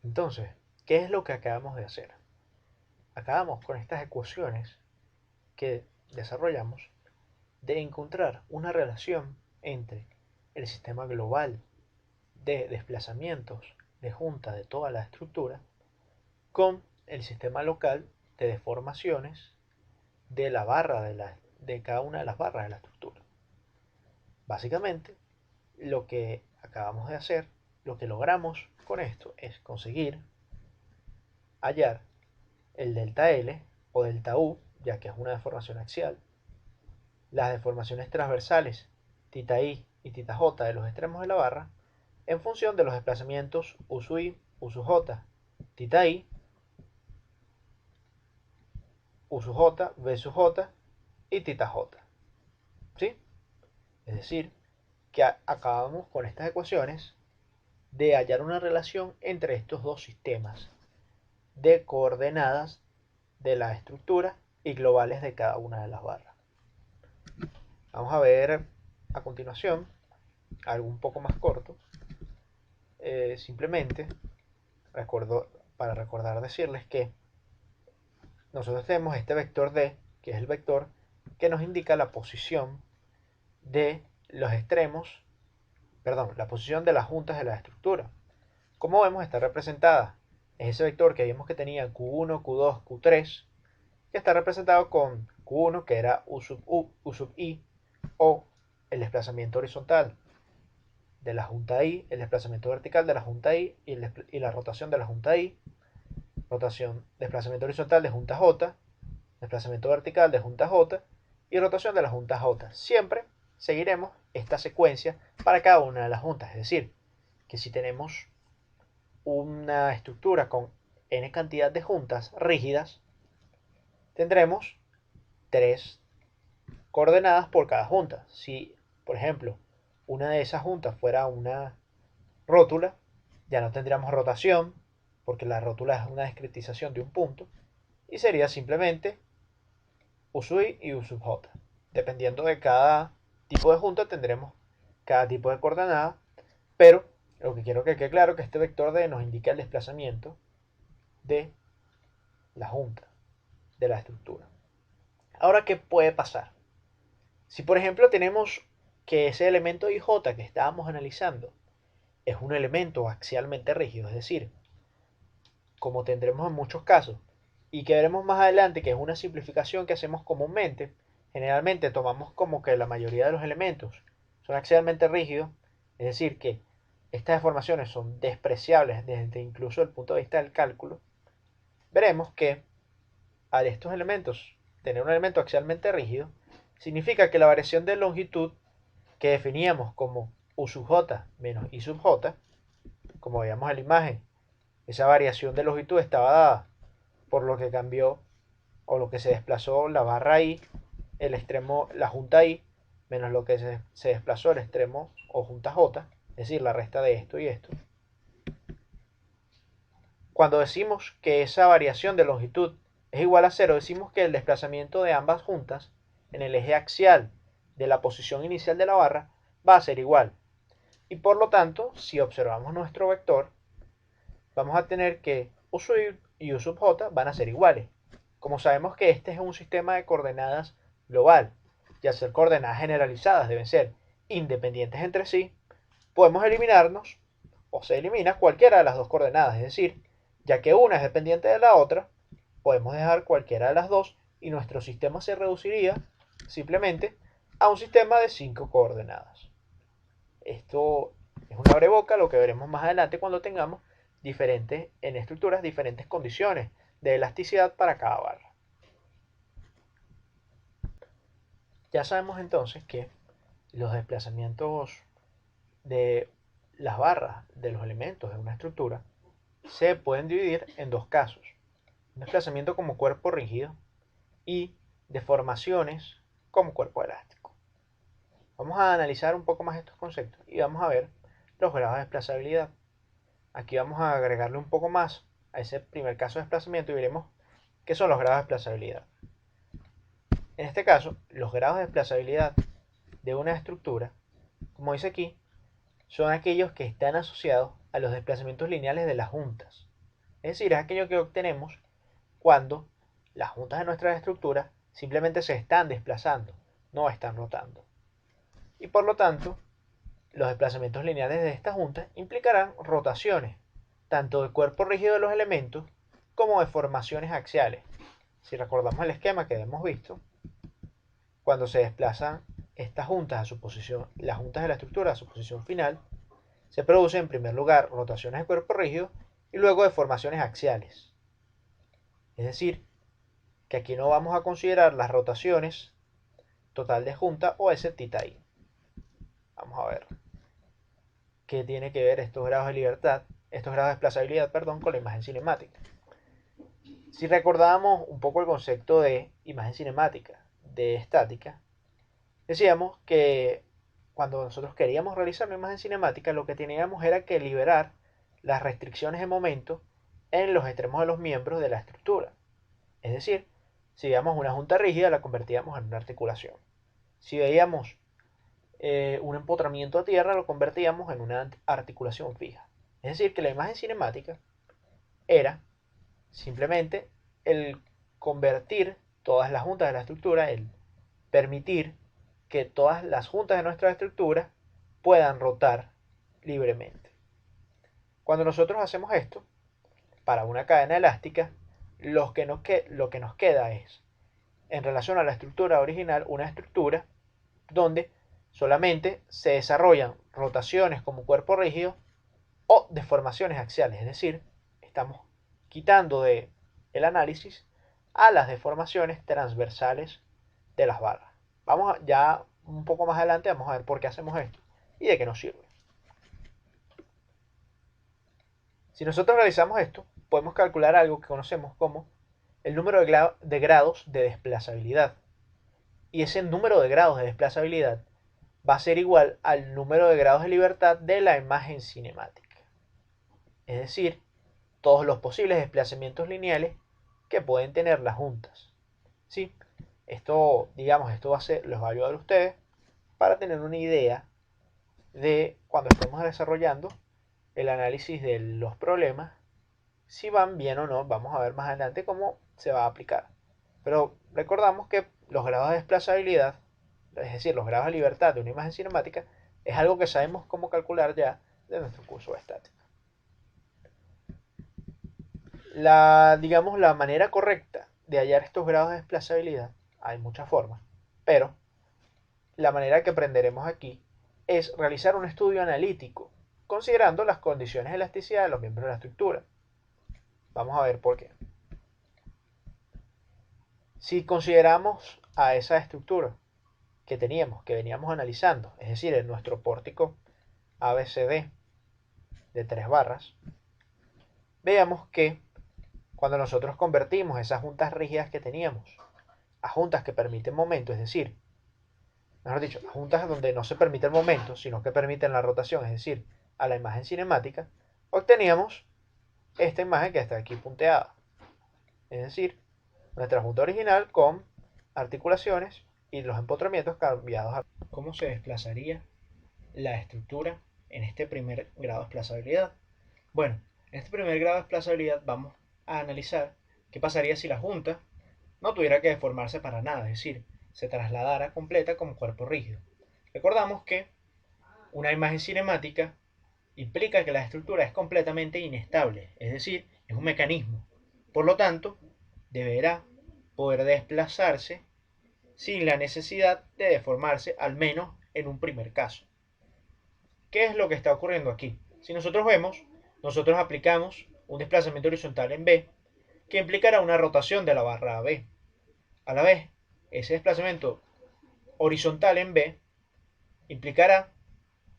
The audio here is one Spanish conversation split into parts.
Entonces, ¿qué es lo que acabamos de hacer? Acabamos con estas ecuaciones que desarrollamos de encontrar una relación entre el sistema global de desplazamientos de junta de toda la estructura con el sistema local de deformaciones de la barra de cada una de las barras de la estructura. Básicamente, lo que acabamos de hacer, lo que logramos con esto es conseguir hallar el delta L o delta U, ya que es una deformación axial, las deformaciones transversales tita I y tita J de los extremos de la barra en función de los desplazamientos U sub I, U sub J, tita I, U sub J, V sub J y tita J. ¿Sí? Es decir, que acabamos con estas ecuaciones de hallar una relación entre estos dos sistemas de coordenadas de la estructura y globales de cada una de las barras. Vamos a ver a continuación algo un poco más corto. Simplemente para recordar decirles que nosotros tenemos este vector D, que es el vector que nos indica la posición de los extremos, perdón, la posición de las juntas de la estructura. Como vemos, está representada. Es ese vector que vimos que tenía Q1, Q2, Q3, que está representado con Q1, que era U sub I, o el desplazamiento horizontal de la junta I, el desplazamiento vertical de la junta I y la rotación de la junta I, desplazamiento horizontal de junta J, desplazamiento vertical de junta J y rotación de la junta J. Siempre seguiremos esta secuencia para cada una de las juntas, es decir, que si tenemos una estructura con n cantidad de juntas rígidas, tendremos 3 coordenadas por cada junta. Si, por ejemplo, una de esas juntas fuera una rótula, ya no tendríamos rotación, porque la rótula es una discretización de un punto, y sería simplemente U sub I y U sub J. Dependiendo de cada tipo de junta tendremos cada tipo de coordenada, pero lo que quiero que quede claro es que este vector D nos indica el desplazamiento de la junta, de la estructura. Ahora, ¿qué puede pasar? Si por ejemplo tenemos que ese elemento IJ que estábamos analizando es un elemento axialmente rígido, es decir, como tendremos en muchos casos, y que veremos más adelante que es una simplificación que hacemos comúnmente, generalmente tomamos como que la mayoría de los elementos son axialmente rígidos, es decir, que estas deformaciones son despreciables desde incluso el punto de vista del cálculo, veremos que al estos elementos tener un elemento axialmente rígido, significa que la variación de longitud que definíamos como U sub J menos I sub J, como veíamos en la imagen, esa variación de longitud estaba dada por lo que cambió o lo que se desplazó la barra I, el extremo, la junta I, menos lo que se desplazó el extremo o junta J, es decir, la resta de esto y esto. Cuando decimos que esa variación de longitud es igual a cero, decimos que el desplazamiento de ambas juntas en el eje axial de la posición inicial de la barra va a ser igual. Y por lo tanto, si observamos nuestro vector, vamos a tener que U sub I y U sub J van a ser iguales. Como sabemos que este es un sistema de coordenadas global, y al ser coordenadas generalizadas deben ser independientes entre sí, podemos eliminarnos o se elimina cualquiera de las dos coordenadas, es decir, ya que una es dependiente de la otra, podemos dejar cualquiera de las dos y nuestro sistema se reduciría simplemente a un sistema de 5 coordenadas. Esto es una abreboca, lo que veremos más adelante cuando tengamos diferentes en estructuras, diferentes condiciones de elasticidad para cada barra. Ya sabemos entonces que los desplazamientos de las barras de los elementos de una estructura se pueden dividir en dos casos: un desplazamiento como cuerpo rígido y deformaciones como cuerpo elástico. Vamos a analizar un poco más estos conceptos y vamos a ver los grados de desplazabilidad. Aquí vamos a agregarle un poco más a ese primer caso de desplazamiento y veremos qué son los grados de desplazabilidad. En este caso, los grados de desplazabilidad de una estructura, como dice aquí, son aquellos que están asociados a los desplazamientos lineales de las juntas. Es decir, es aquello que obtenemos cuando las juntas de nuestras estructuras simplemente se están desplazando, no están rotando. Y por lo tanto, los desplazamientos lineales de estas juntas implicarán rotaciones, tanto del cuerpo rígido de los elementos como de formaciones axiales. Si recordamos el esquema que hemos visto, cuando se desplazan estas juntas a su posición, las juntas de la estructura a su posición final, se producen en primer lugar rotaciones de cuerpo rígido y luego deformaciones axiales. Es decir, que aquí no vamos a considerar las rotaciones total de junta o ese θ i. Vamos a ver qué tiene que ver estos grados de libertad, estos grados de desplazabilidad, perdón, con la imagen cinemática. Si recordamos un poco el concepto de imagen cinemática, de estática, decíamos que cuando nosotros queríamos realizar una imagen cinemática, lo que teníamos era que liberar las restricciones de momento en los extremos de los miembros de la estructura. Es decir, si veíamos una junta rígida, la convertíamos en una articulación. Si veíamos un empotramiento a tierra, lo convertíamos en una articulación fija. Es decir, que la imagen cinemática era simplemente el convertir todas las juntas de la estructura, el permitir que todas las juntas de nuestra estructura puedan rotar libremente. Cuando nosotros hacemos esto, para una cadena elástica, lo que nos queda es, en relación a la estructura original, una estructura donde solamente se desarrollan rotaciones como cuerpo rígido o deformaciones axiales, es decir, estamos quitando del análisis a las deformaciones transversales de las barras. Vamos ya un poco más adelante, vamos a ver por qué hacemos esto y de qué nos sirve. Si nosotros realizamos esto, podemos calcular algo que conocemos como el número de grados de desplazabilidad. Y ese número de grados de desplazabilidad va a ser igual al número de grados de libertad de la imagen cinemática. Es decir, todos los posibles desplazamientos lineales que pueden tener las juntas. ¿Sí? Esto los va a ayudar a ustedes para tener una idea de cuando estemos desarrollando el análisis de los problemas, si van bien o no. Vamos a ver más adelante cómo se va a aplicar. Pero recordamos que los grados de desplazabilidad, es decir, los grados de libertad de una imagen cinemática, es algo que sabemos cómo calcular ya de nuestro curso de estática. La manera correcta de hallar estos grados de desplazabilidad, hay muchas formas, pero la manera que aprenderemos aquí es realizar un estudio analítico, considerando las condiciones de elasticidad de los miembros de la estructura. Vamos a ver por qué. Si consideramos a esa estructura que veníamos analizando, es decir, en nuestro pórtico ABCD de 3 barras, veamos que cuando nosotros convertimos esas juntas rígidas que teníamos a juntas que permiten momento, es decir, mejor dicho, a juntas donde no se permite el momento, sino que permiten la rotación, es decir, a la imagen cinemática, obteníamos esta imagen que está aquí punteada. Es decir, nuestra junta original con articulaciones y los empotramientos cambiados a cómo se desplazaría la estructura en este primer grado de desplazabilidad. Bueno, en este primer grado de desplazabilidad vamos a analizar qué pasaría si la junta no tuviera que deformarse para nada, es decir, se trasladara completa como cuerpo rígido. Recordamos que una imagen cinemática implica que la estructura es completamente inestable, es decir, es un mecanismo. Por lo tanto, deberá poder desplazarse sin la necesidad de deformarse, al menos en un primer caso. ¿Qué es lo que está ocurriendo aquí? Si nosotros vemos, nosotros aplicamos un desplazamiento horizontal en B, que implicará una rotación de la barra AB. A la vez, ese desplazamiento horizontal en B implicará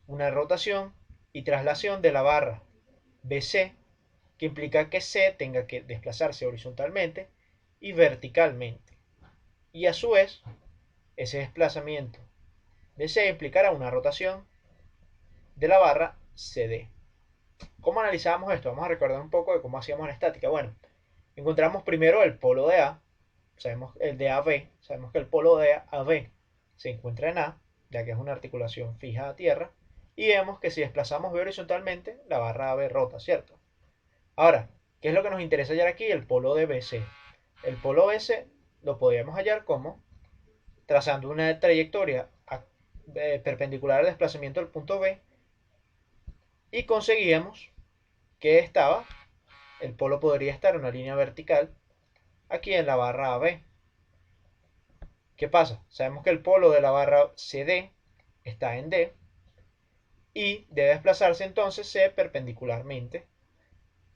una rotación y traslación de la barra BC, que implica que C tenga que desplazarse horizontalmente y verticalmente. Y a su vez, ese desplazamiento de C implicará una rotación de la barra CD. ¿Cómo analizábamos esto? Vamos a recordar un poco de cómo hacíamos la estática. Bueno, encontramos primero el polo de A, sabemos el de AB, sabemos que el polo de AB se encuentra en A, ya que es una articulación fija a tierra, y vemos que si desplazamos B horizontalmente, la barra AB rota, ¿cierto? Ahora, ¿Qué es lo que nos interesa hallar aquí? El polo de BC. El polo S lo podríamos hallar como trazando una trayectoria perpendicular al desplazamiento del punto B y conseguíamos que el polo podría estar en una línea vertical aquí en la barra AB. ¿Qué pasa? Sabemos que el polo de la barra CD está en D y debe desplazarse entonces C perpendicularmente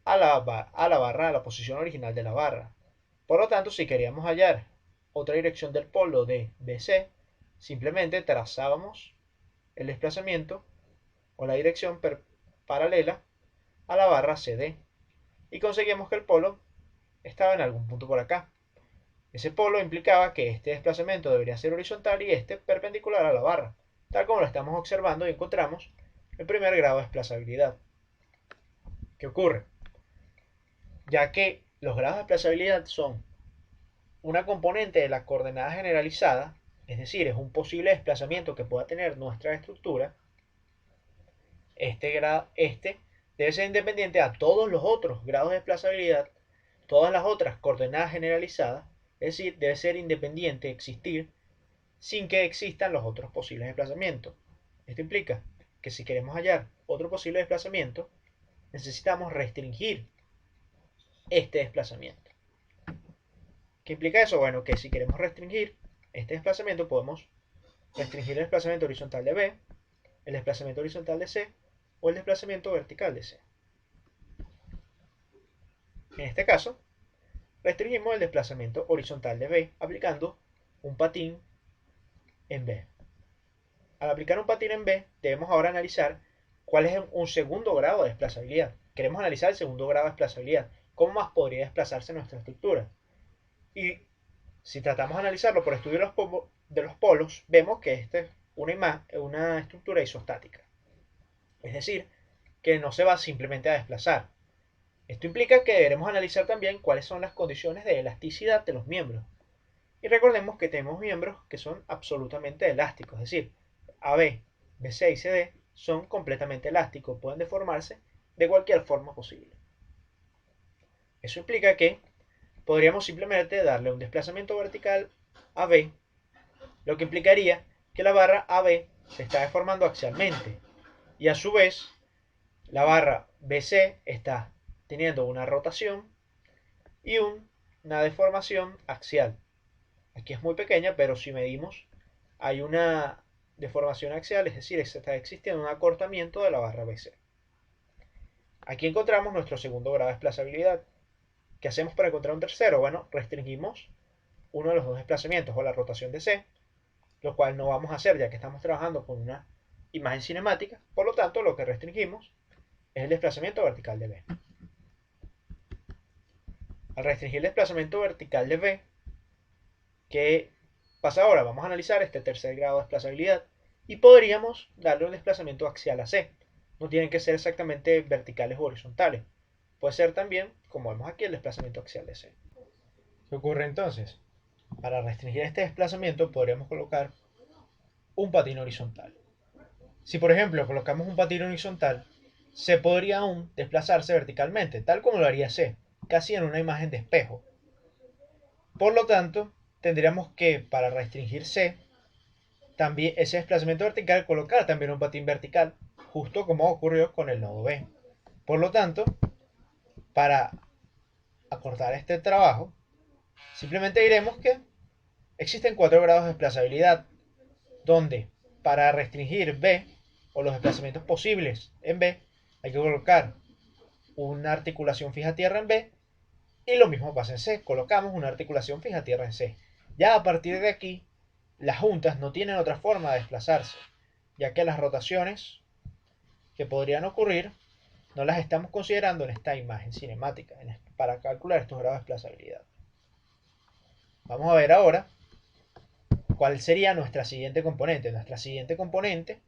a la posición original de la barra. Por lo tanto, si queríamos hallar otra dirección del polo de BC, simplemente trazábamos el desplazamiento o la dirección paralela a la barra CD y conseguimos que el polo estaba en algún punto por acá. Ese polo implicaba que este desplazamiento debería ser horizontal y este perpendicular a la barra, tal como lo estamos observando y encontramos el primer grado de desplazabilidad. ¿Qué ocurre? Ya que los grados de desplazabilidad son una componente de la coordenada generalizada, es decir, es un posible desplazamiento que pueda tener nuestra estructura, este debe ser independiente a todos los otros grados de desplazabilidad, todas las otras coordenadas generalizadas, es decir, debe ser independiente, existir, sin que existan los otros posibles desplazamientos. Esto implica que si queremos hallar otro posible desplazamiento, necesitamos restringir este desplazamiento. ¿Qué implica eso? Bueno, que si queremos restringir este desplazamiento, podemos restringir el desplazamiento horizontal de B, el desplazamiento horizontal de C o el desplazamiento vertical de C. En este caso, restringimos el desplazamiento horizontal de B aplicando un patín en B. Al aplicar un patín en B, debemos ahora analizar cuál es un segundo grado de desplazabilidad. Queremos analizar el segundo grado de desplazabilidad. ¿Cómo más podría desplazarse nuestra estructura? Y si tratamos de analizarlo por estudio de los polos, vemos que esta es una estructura isostática. Es decir, que no se va simplemente a desplazar. Esto implica que deberemos analizar también cuáles son las condiciones de elasticidad de los miembros. Y recordemos que tenemos miembros que son absolutamente elásticos, es decir, AB, BC y CD son completamente elásticos, pueden deformarse de cualquier forma posible. Eso implica que podríamos simplemente darle un desplazamiento vertical a B, lo que implicaría que la barra AB se está deformando axialmente y a su vez la barra BC está teniendo una rotación y una deformación axial. Aquí es muy pequeña, pero si medimos hay una deformación axial, es decir, está existiendo un acortamiento de la barra BC. Aquí encontramos nuestro segundo grado de desplazabilidad. ¿Qué hacemos para encontrar un tercero? Bueno, restringimos uno de los dos desplazamientos o la rotación de C, lo cual no vamos a hacer ya que estamos trabajando con una imagen cinemática. Por lo tanto, lo que restringimos es el desplazamiento vertical de B. Al restringir el desplazamiento vertical de B, ¿qué pasa ahora? Vamos a analizar este tercer grado de desplazabilidad y podríamos darle un desplazamiento axial a C. No tienen que ser exactamente verticales o horizontales. Puede ser también, como vemos aquí, el desplazamiento axial de C. ¿Qué ocurre entonces? Para restringir este desplazamiento podríamos colocar un patín horizontal. Si por ejemplo colocamos un patín horizontal, C podría aún desplazarse verticalmente, tal como lo haría C, casi en una imagen de espejo. Por lo tanto, tendríamos que, para restringir C, también ese desplazamiento vertical, colocar también un patín vertical, justo como ocurrió con el nodo B. Por lo tanto, para acortar este trabajo, simplemente diremos que existen 4 grados de desplazabilidad, donde para restringir B, o los desplazamientos posibles en B, hay que colocar una articulación fija tierra en B, y lo mismo pasa en C, colocamos una articulación fija tierra en C. Ya a partir de aquí, las juntas no tienen otra forma de desplazarse, ya que las rotaciones que podrían ocurrir no las estamos considerando en esta imagen cinemática para calcular estos grados de desplazabilidad. Vamos a ver ahora cuál sería nuestra siguiente componente. Nuestra siguiente componente,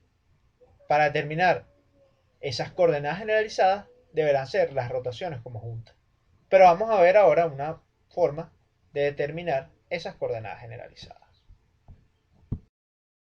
para determinar esas coordenadas generalizadas, deberán ser las rotaciones como juntas. Pero vamos a ver ahora una forma de determinar esas coordenadas generalizadas.